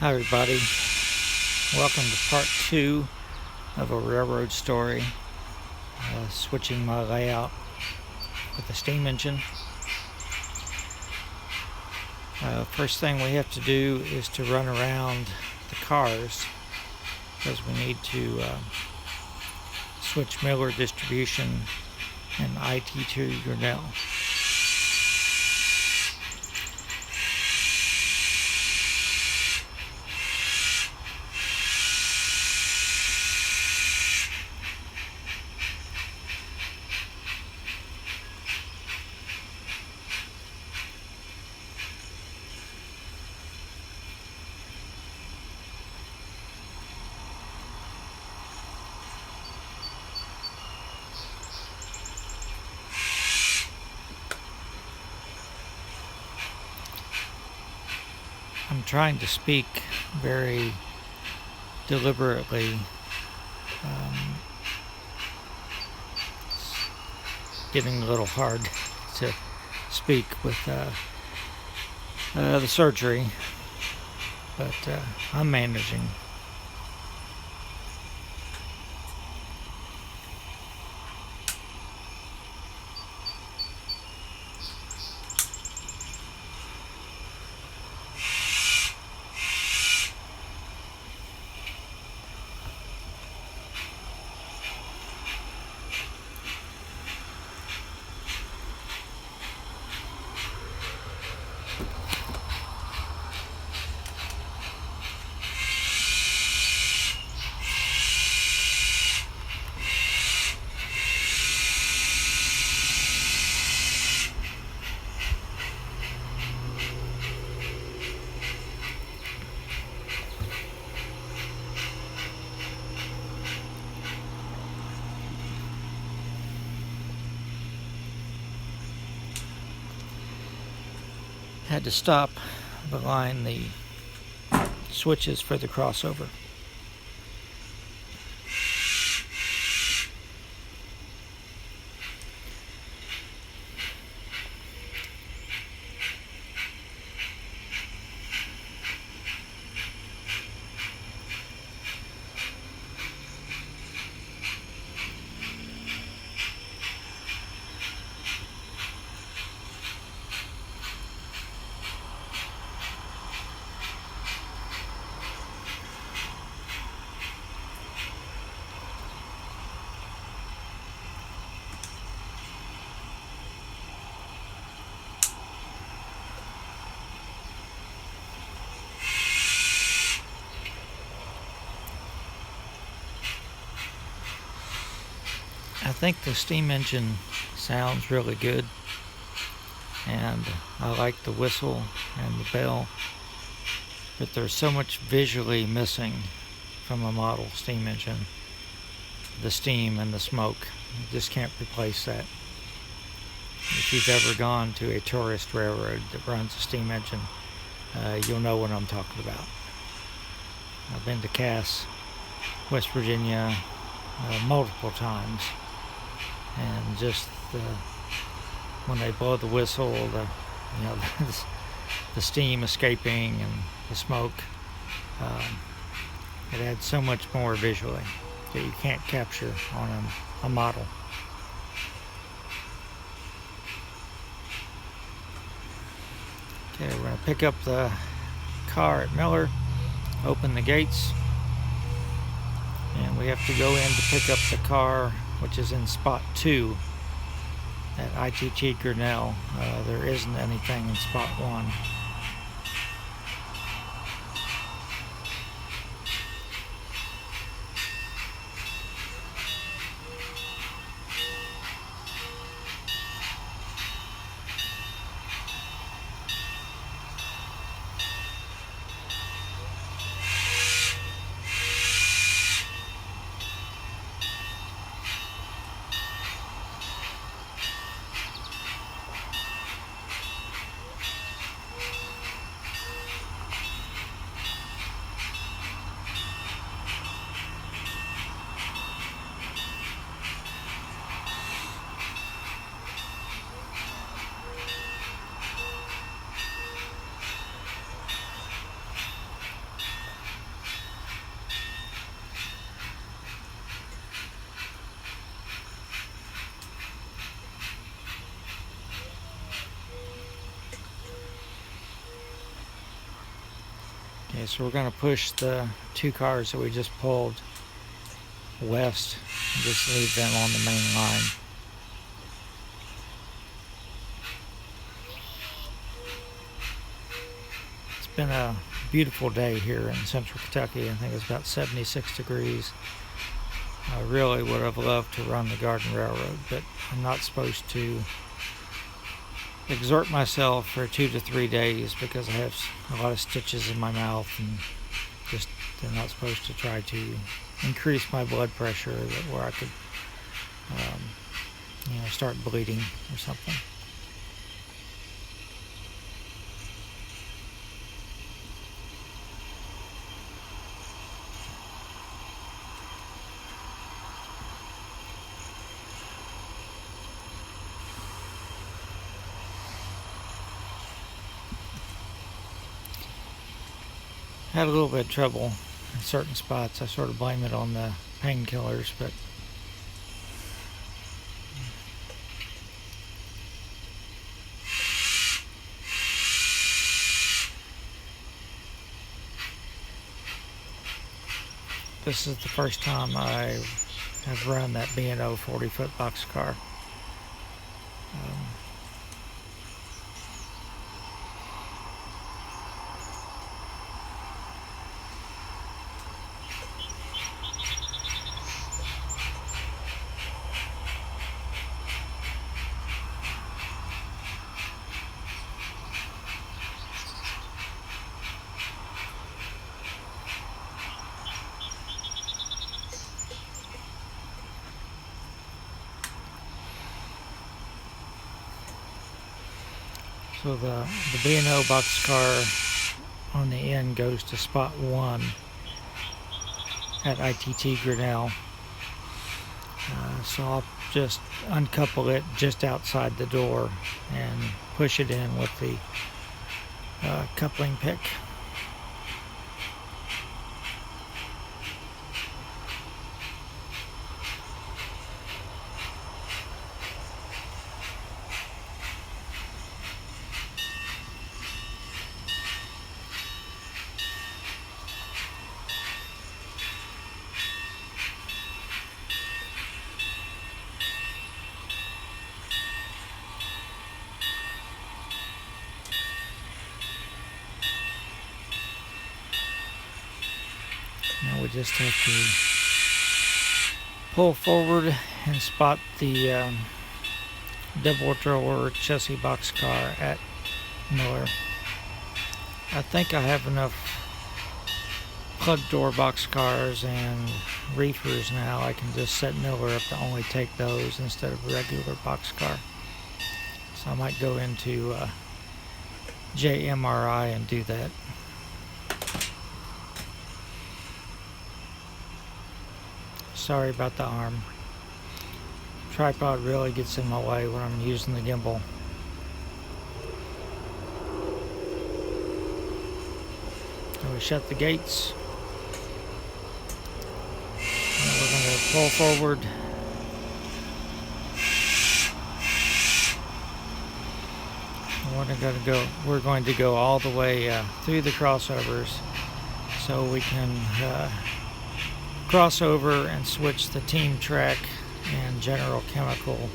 Hi everybody, welcome to part 2 of a railroad story, switching my layout with the steam engine. First thing we have to do is to run around the cars because we need to switch Miller distribution and IT2 Grinnell. I'm trying to speak very deliberately. It's getting a little hard to speak with the surgery, but I'm managing. Had to stop behind the switches for the crossover. I think the steam engine sounds really good, and I like the whistle and the bell, but there's so much visually missing from a model steam engine. The steam and the smoke, you just can't replace that. If you've ever gone to a tourist railroad that runs a steam engine, you'll know what I'm talking about. I've been to Cass, West Virginia, multiple times, and just when they blow the whistle, the steam escaping and the smoke, it adds so much more visually that you can't capture on a model. Okay, we're going to pick up the car at Miller, open the gates, and we have to go in to pick up the car, which is in spot 2 at ITT Grinnell. There isn't anything in spot 1. Okay, so we're going to push the 2 cars that we just pulled west and just leave them on the main line. It's been a beautiful day here in central Kentucky. I think it's about 76 degrees. I really would have loved to run the Garden Railroad, but I'm not supposed to exert myself for 2 to 3 days because I have a lot of stitches in my mouth, and just they're not supposed to try to increase my blood pressure where I could start bleeding or something. Had a little bit of trouble in certain spots. I sort of blame it on the painkillers, but this is the first time I have run that B&O 40-foot boxcar. So the B&O boxcar on the end goes to spot 1 at ITT Grinnell. So I'll just uncouple it just outside the door and push it in with the coupling pick. Now we just have to pull forward and spot the double drawer chassis boxcar at Miller. I think I have enough plug door boxcars and reefers now. I can just set Miller up to only take those instead of a regular boxcar. So I might go into JMRI and do that. Sorry about the arm. Tripod really gets in my way when I'm using the gimbal. So we shut the gates. And we're going to pull forward. We're going to go all the way through the crossovers so we can cross over and switch the team track and General Chemical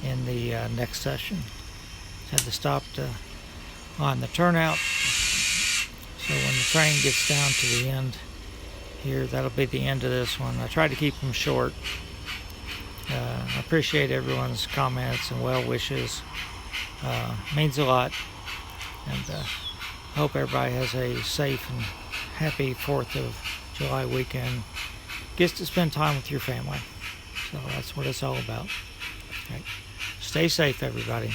in the next session. Had to stop on the turnout, so when the train gets down to the end here, that'll be the end of this one. I try to keep them short. I appreciate everyone's comments and well wishes. Means a lot, and hope everybody has a safe and happy 4th of July weekend. Gets to spend time with your family. So that's what it's all about. Right. Stay safe, everybody.